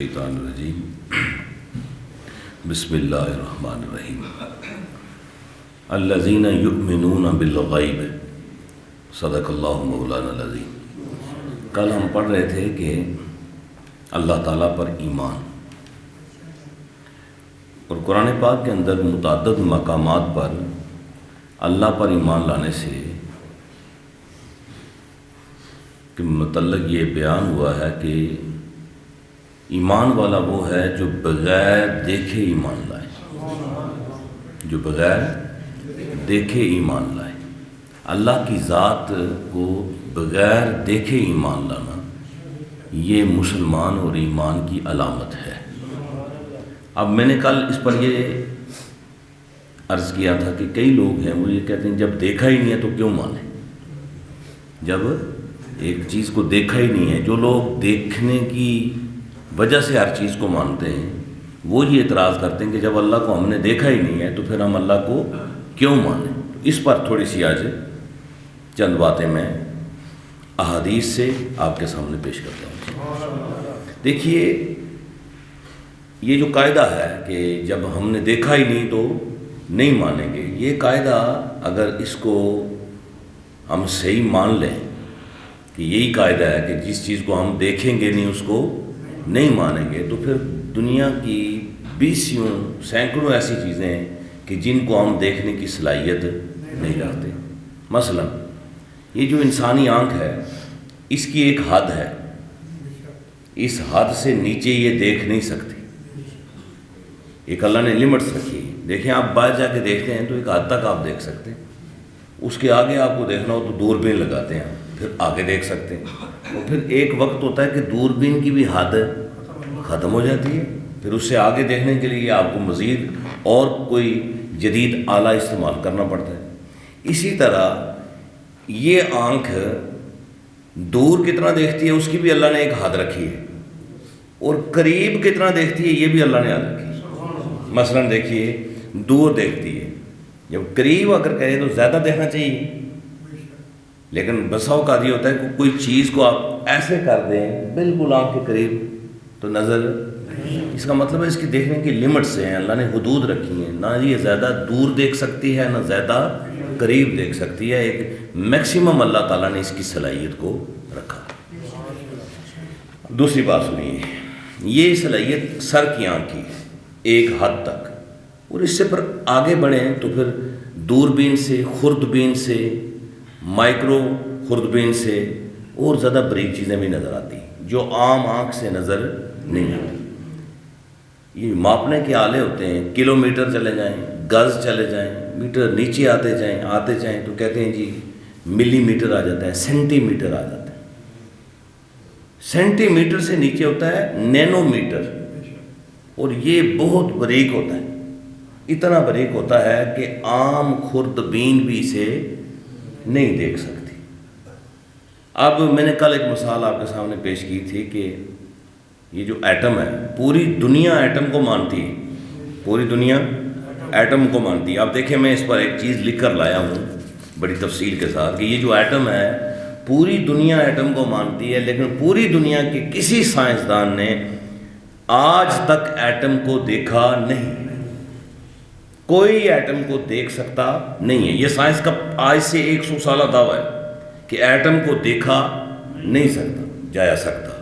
الشیطان الرجیم بسم اللہ الرحمن الرحیم الذین یؤمنون بالغیب صدق اللہ مولانا العظیم۔ کل ہم پڑھ رہے تھے کہ اللہ تعالیٰ پر ایمان، اور قرآن پاک کے اندر متعدد مقامات پر اللہ پر ایمان لانے سے کہ متعلق یہ بیان ہوا ہے کہ ایمان والا وہ ہے جو بغیر دیکھے ایمان لائے، جو بغیر دیکھے ایمان لائے۔ اللہ کی ذات کو بغیر دیکھے ایمان لانا یہ مسلمان اور ایمان کی علامت ہے۔ اب میں نے کل اس پر یہ عرض کیا تھا کہ کئی لوگ ہیں وہ یہ کہتے ہیں جب دیکھا ہی نہیں ہے تو کیوں مانیں، جب ایک چیز کو دیکھا ہی نہیں ہے۔ جو لوگ دیکھنے کی وجہ سے ہر چیز کو مانتے ہیں وہ یہ اعتراض کرتے ہیں کہ جب اللہ کو ہم نے دیکھا ہی نہیں ہے تو پھر ہم اللہ کو کیوں مانیں۔ اس پر تھوڑی سی آج چند باتیں میں احادیث سے آپ کے سامنے پیش کرتا ہوں۔ دیکھیے، یہ جو قاعدہ ہے کہ جب ہم نے دیکھا ہی نہیں تو نہیں مانیں گے، یہ قاعدہ اگر اس کو ہم صحیح مان لیں کہ یہی قاعدہ ہے کہ جس چیز کو ہم دیکھیں گے نہیں اس کو نہیں مانیں گے، تو پھر دنیا کی بیسیوں سینکڑوں ایسی چیزیں ہیں کہ جن کو ہم دیکھنے کی صلاحیت نہیں رکھتے۔ مثلا یہ جو انسانی آنکھ ہے اس کی ایک حد ہے، اس حد سے نیچے یہ دیکھ نہیں سکتی، ایک اللہ نے لمٹس رکھی ہے۔ دیکھیں، آپ باہر جا کے دیکھتے ہیں تو ایک حد تک آپ دیکھ سکتے ہیں، اس کے آگے آپ کو دیکھنا ہو تو دوربین لگاتے ہیں، پھر آگے دیکھ سکتے ہیں، اور پھر ایک وقت ہوتا ہے کہ دوربین کی بھی حد ختم ہو جاتی ہے، پھر اس سے آگے دیکھنے کے لیے آپ کو مزید اور کوئی جدید آلہ استعمال کرنا پڑتا ہے۔ اسی طرح یہ آنکھ دور کتنا دیکھتی ہے اس کی بھی اللہ نے ایک حد رکھی ہے، اور قریب کتنا دیکھتی ہے یہ بھی اللہ نے حد رکھی ہے۔ مثلا دیکھیے، دور دیکھتی ہے، جب قریب اگر کہے تو زیادہ دیکھنا چاہیے، لیکن بسا اوقات یہ ہوتا ہے کہ کوئی چیز کو آپ ایسے کر دیں بالکل آنکھ کے قریب تو نظر، اس کا مطلب ہے اس کی دیکھنے کی لمٹس ہیں، اللہ نے حدود رکھی ہیں، نہ یہ زیادہ دور دیکھ سکتی ہے نہ زیادہ قریب دیکھ سکتی ہے، ایک میکسیمم اللہ تعالیٰ نے اس کی صلاحیت کو رکھا۔ دوسری بات سنیے، یہ صلاحیت سر کی آنکھ کی ہے ایک حد تک، اور اس سے پر آگے بڑھیں تو پھر دوربین سے، خوردبین سے، مائکرو خوردبین سے اور زیادہ بریک چیزیں بھی نظر آتی ہیں جو عام آنکھ سے نظر نہیں آتی۔ یہ ماپنے کے آلے ہوتے ہیں، کلومیٹر چلے جائیں، گز چلے جائیں، میٹر نیچے آتے جائیں تو کہتے ہیں جی ملی میٹر آ جاتا ہے، سینٹی میٹر آ جاتا ہے، سینٹی میٹر سے نیچے ہوتا ہے نینو میٹر، اور یہ بہت باریک ہوتا ہے، اتنا باریک ہوتا ہے کہ عام خوردبین بھی اسے نہیں دیکھ سکتی۔ اب میں نے کل ایک مثال آپ کے سامنے پیش کی تھی کہ یہ جو ایٹم ہے، پوری دنیا ایٹم کو مانتی ہے، پوری دنیا ایٹم کو مانتی ہے۔ آپ دیکھیں، میں اس پر ایک چیز لکھ کر لایا ہوں بڑی تفصیل کے ساتھ کہ یہ جو ایٹم ہے پوری دنیا ایٹم کو مانتی ہے، لیکن پوری دنیا کے کسی سائنسدان نے آج تک ایٹم کو دیکھا نہیں، کوئی ایٹم کو دیکھ سکتا نہیں ہے۔ یہ سائنس کا آج سے 100 سالہ دعویٰ ہے کہ ایٹم کو دیکھا نہیں جا سکتا،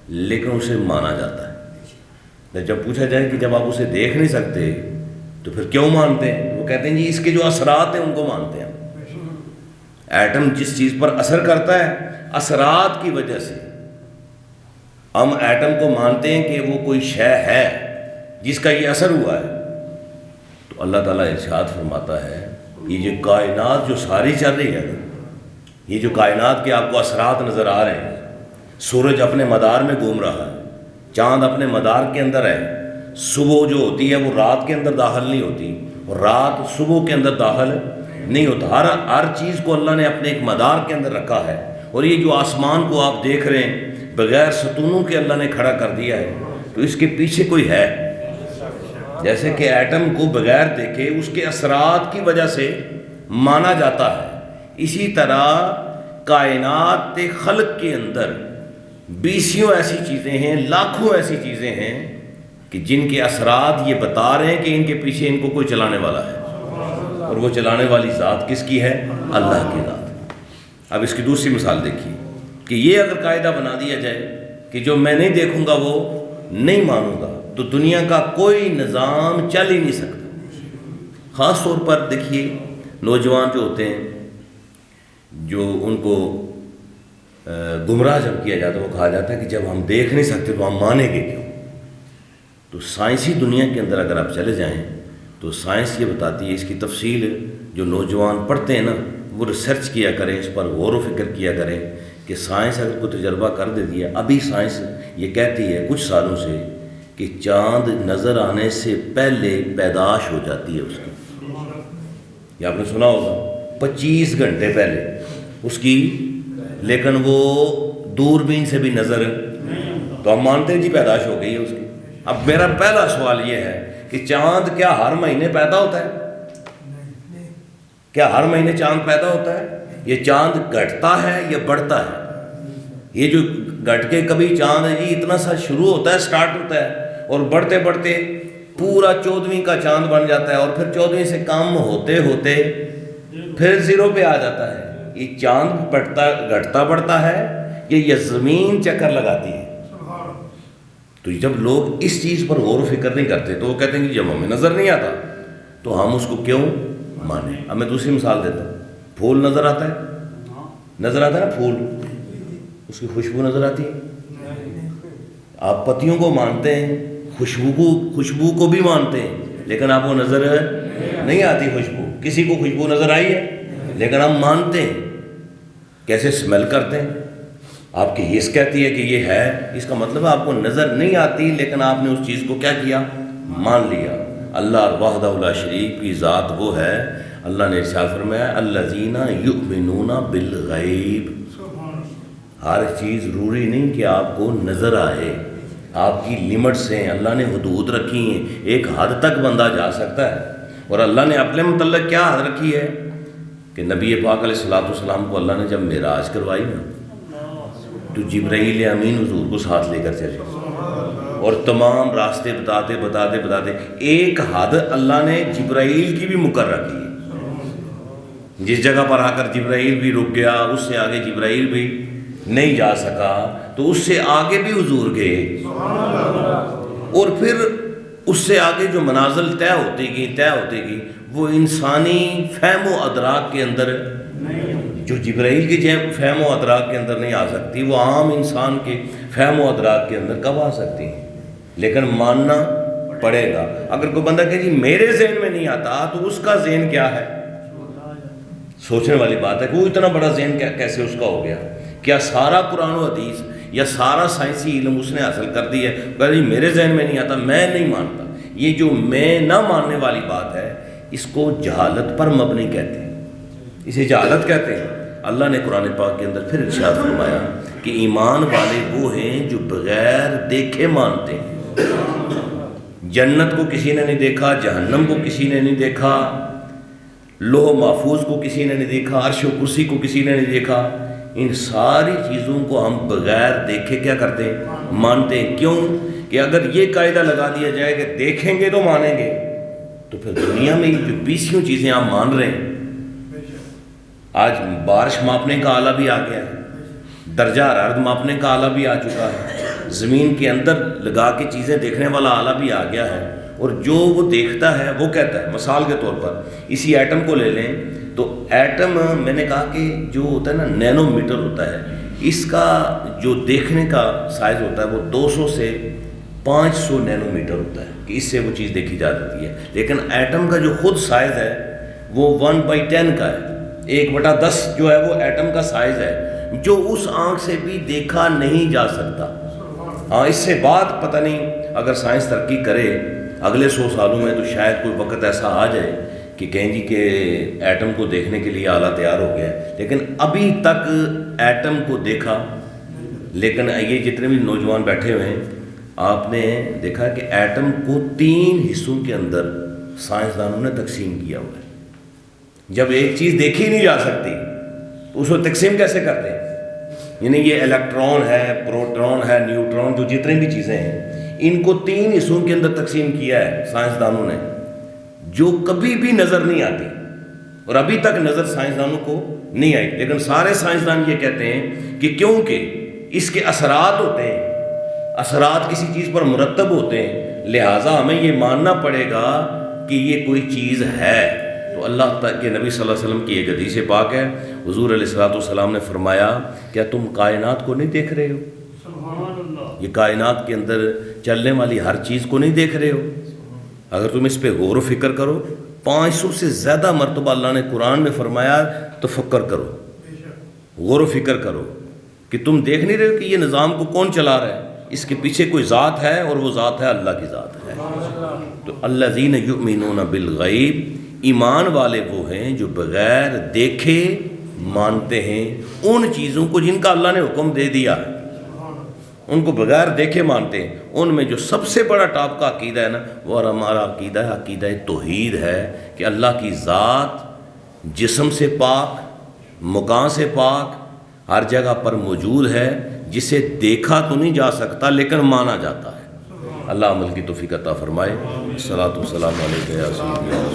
لیکن اسے مانا جاتا ہے۔ جب پوچھا جائے کہ جب آپ اسے دیکھ نہیں سکتے تو پھر کیوں مانتے ہیں، وہ کہتے ہیں جی اس کے جو اثرات ہیں ان کو مانتے ہیں۔ ایٹم جس چیز پر اثر کرتا ہے، اثرات کی وجہ سے ہم ایٹم کو مانتے ہیں کہ وہ کوئی شے ہے جس کا یہ اثر ہوا ہے۔ تو اللہ تعالیٰ ارشاد فرماتا ہے یہ جو کائنات جو ساری چل رہی ہے، یہ جو کائنات کے آپ کو اثرات نظر آ رہے ہیں، سورج اپنے مدار میں گھوم رہا ہے، چاند اپنے مدار کے اندر ہے، صبح جو ہوتی ہے وہ رات کے اندر داخل نہیں ہوتی، اور رات صبح کے اندر داخل نہیں ہوتا، ہر چیز کو اللہ نے اپنے ایک مدار کے اندر رکھا ہے۔ اور یہ جو آسمان کو آپ دیکھ رہے ہیں بغیر ستونوں کے اللہ نے کھڑا کر دیا ہے، تو اس کے پیچھے کوئی ہے، جیسے کہ ایٹم کو بغیر دیکھے اس کے اثرات کی وجہ سے مانا جاتا ہے، اسی طرح کائنات خلق کے اندر بیسیوں ایسی چیزیں ہیں، لاکھوں ایسی چیزیں ہیں کہ جن کے اثرات یہ بتا رہے ہیں کہ ان کے پیچھے ان کو کوئی چلانے والا ہے، اور وہ چلانے والی ذات کس کی ہے؟ اللہ کی ذات۔ اب اس کی دوسری مثال دیکھیے کہ یہ اگر قاعدہ بنا دیا جائے کہ جو میں نہیں دیکھوں گا وہ نہیں مانوں گا، تو دنیا کا کوئی نظام چل ہی نہیں سکتا۔ خاص طور پر دیکھیے نوجوان جو ہوتے ہیں، جو ان کو گمراہ جب کیا جاتا ہے، وہ کہا جاتا ہے کہ جب ہم دیکھ نہیں سکتے تو ہم مانیں گے کیوں؟ تو سائنسی دنیا کے اندر اگر آپ چلے جائیں تو سائنس یہ بتاتی ہے، اس کی تفصیل جو نوجوان پڑھتے ہیں نا وہ ریسرچ کیا کریں، اس پر غور و فکر کیا کریں کہ سائنس اگر کوئی تجربہ کر دیتی ہے۔ ابھی سائنس یہ کہتی ہے کچھ سالوں سے کہ چاند نظر آنے سے پہلے پیدائش ہو جاتی ہے اس کی، یہ آپ نے سنا ہوگا 25 گھنٹے پہلے اس کی، لیکن وہ دوربین سے بھی نظر، تو ہم مانتے ہیں جی پیدائش ہو گئی ہے اس کی۔ اب میرا پہلا سوال یہ ہے کہ چاند کیا ہر مہینے پیدا ہوتا ہے؟ کیا ہر مہینے چاند پیدا ہوتا ہے؟ یہ چاند گھٹتا ہے یا بڑھتا ہے؟ یہ جو گھٹ کے کبھی چاند ہے جی اتنا سا شروع ہوتا ہے، سٹارٹ ہوتا ہے، اور بڑھتے بڑھتے پورا 14ویں کا چاند بن جاتا ہے، اور پھر 14ویں سے کم ہوتے ہوتے پھر 0 پہ آ جاتا ہے۔ یہ چاند گھٹتا بڑھتا ہے یا یہ زمین چکر لگاتی ہے؟ تو جب لوگ اس چیز پر غور و فکر نہیں کرتے تو وہ کہتے ہیں کہ جب ہمیں نظر نہیں آتا تو ہم اس کو کیوں مانیں؟ اب میں دوسری مثال دیتا ہوں، پھول نظر آتا ہے، نظر آتا ہے نا پھول، اس کی خوشبو نظر آتی ہے؟ آپ پتیوں کو مانتے ہیں، خوشبو کو بھی مانتے ہیں، لیکن آپ کو نظر نہیں آتی خوشبو۔ کسی کو خوشبو نظر آئی ہے لیکن ہم مانتے ہیں، کیسے اسمیل کرتے ہیں، آپ کی حس کہتی ہے کہ یہ ہے، اس کا مطلب ہے آپ کو نظر نہیں آتی لیکن آپ نے اس چیز کو کیا کیا؟ مان لیا۔ اللہ وحدہ لا شریک کی ذات وہ ہے، اللہ نے ارشاد فرمایا الذین یؤمنون بالغیب۔ ہر چیز ضروری نہیں کہ آپ کو نظر آئے، آپ کی لمٹس ہیں، اللہ نے حدود رکھی ہیں، ایک حد تک بندہ جا سکتا ہے۔ اور اللہ نے اپنے متعلق کیا حد رکھی ہے کہ نبی پاک علیہ الصلوۃ والسلام کو اللہ نے جب معراج کروائی نا تو جبرائیل امین حضور کو ساتھ لے کر چلے، اور تمام راستے بتاتے ایک حد اللہ نے جبرائیل کی بھی مقرر کی ہے۔ جس جگہ پر آ کر جبرائیل بھی رک گیا، اس سے آگے جبرائیل بھی نہیں جا سکا، تو اس سے آگے بھی حضور گئے، اور پھر اس سے آگے جو منازل طے ہوتی گئی وہ انسانی فہم و ادراک کے اندر، جو جبرائیل کی فہم و ادراک کے اندر نہیں آ سکتی، وہ عام انسان کے فہم و ادراک کے اندر کب آ سکتی ہیں؟ لیکن ماننا پڑے گا۔ اگر کوئی بندہ کہ جی میرے ذہن میں نہیں آتا تو اس کا ذہن کیا ہے؟ سوچنے والی بات ہے کہ وہ اتنا بڑا ذہن کیسے اس کا ہو گیا؟ کیا سارا قرآن و حدیث یا سارا سائنسی علم اس نے حاصل کر دی ہے؟ کہ جی میرے ذہن میں نہیں آتا، میں نہیں مانتا۔ یہ جو میں نہ ماننے والی بات ہے اس کو جہالت پر مبنی کہتے ہیں، اسے جہالت کہتے ہیں۔ اللہ نے قرآن پاک کے اندر پھر ارشاد فرمایا کہ ایمان والے وہ ہیں جو بغیر دیکھے مانتے ہیں۔ جنت کو کسی نے نہیں دیکھا، جہنم کو کسی نے نہیں دیکھا، لوح محفوظ کو کسی نے نہیں دیکھا، عرش و کرسی کو کسی نے نہیں دیکھا، ان ساری چیزوں کو ہم بغیر دیکھے کیا کرتے ہیں؟ مانتے ہیں۔ کیوں کہ اگر یہ قاعدہ لگا دیا جائے کہ دیکھیں گے تو مانیں گے، تو پھر دنیا میں جو بیسیوں چیزیں آپ مان رہے ہیں، آج بارش ماپنے کا آلہ بھی آ گیا ہے، درجہ حرارت ماپنے کا آلہ بھی آ چکا ہے، زمین کے اندر لگا کے چیزیں دیکھنے والا آلہ بھی آ گیا ہے، اور جو وہ دیکھتا ہے وہ کہتا ہے۔ مثال کے طور پر اسی ایٹم کو لے لیں تو ایٹم، میں نے کہا کہ جو ہوتا ہے نا نینو میٹر ہوتا ہے، اس کا جو دیکھنے کا سائز ہوتا ہے وہ 200 سے 500 نینو میٹر ہوتا ہے کہ اس سے وہ چیز دیکھی جا سکتی ہے، لیکن ایٹم کا جو خود سائز ہے وہ 1/10 کا ہے، 1/10 جو ہے وہ ایٹم کا سائز ہے، جو اس آنکھ سے بھی دیکھا نہیں جا سکتا۔ ہاں اس سے بعد پتہ نہیں اگر سائنس ترقی کرے اگلے 100 سالوں میں تو شاید کوئی وقت ایسا آ جائے کہ کہیں جی کہ ایٹم کو دیکھنے کے لیے آلہ تیار ہو گیا ہے، لیکن ابھی تک ایٹم کو دیکھا۔ لیکن یہ جتنے بھی نوجوان بیٹھے ہوئے ہیں، آپ نے دیکھا کہ ایٹم کو 3 حصوں کے اندر سائنسدانوں نے تقسیم کیا ہوا ہے۔ جب ایک چیز دیکھی نہیں جا سکتی تو اس کو تقسیم کیسے کرتے ہیں؟ یعنی یہ الیکٹران ہے، پروٹون ہے، نیوٹرون، جو جتنے بھی چیزیں ہیں، ان کو 3 حصوں کے اندر تقسیم کیا ہے سائنسدانوں نے، جو کبھی بھی نظر نہیں آتی، اور ابھی تک نظر سائنسدانوں کو نہیں آئی، لیکن سارے سائنسدان یہ کہتے ہیں کہ کیونکہ اس کے اثرات ہوتے ہیں، اثرات کسی چیز پر مرتب ہوتے ہیں، لہٰذا ہمیں یہ ماننا پڑے گا کہ یہ کوئی چیز ہے۔ تو اللہ کے نبی صلی اللہ علیہ وسلم کی ایک حدیث پاک ہے، حضور علیہ الصلوۃ والسلام نے فرمایا، کیا تم کائنات کو نہیں دیکھ رہے ہو؟ سبحان اللہ۔ یہ کائنات کے اندر چلنے والی ہر چیز کو نہیں دیکھ رہے ہو؟ اگر تم اس پہ غور و فکر کرو، 500 سے زیادہ مرتبہ اللہ نے قرآن میں فرمایا تفکر کرو، غور و فکر کرو کہ تم دیکھ نہیں رہے ہو کہ یہ نظام کو کون چلا رہا ہے، اس کے پیچھے کوئی ذات ہے، اور وہ ذات ہے اللہ کی ذات ہے۔ تو الذین یؤمنون بالغیب، ایمان والے وہ ہیں جو بغیر دیکھے مانتے ہیں ان چیزوں کو جن کا اللہ نے حکم دے دیا ہے، ان کو بغیر دیکھے مانتے ہیں۔ ان میں جو سب سے بڑا ٹاپ کا عقیدہ ہے نا، وہ ہمارا عقیدہ ہے، عقیدہ توحید ہے، کہ اللہ کی ذات جسم سے پاک، مکان سے پاک، ہر جگہ پر موجود ہے، جسے دیکھا تو نہیں جا سکتا لیکن مانا جاتا ہے۔ اللہ عمل کی توفیق عطا فرمائے۔ الصلاۃ والسلام علیکم یا رسول اللہ۔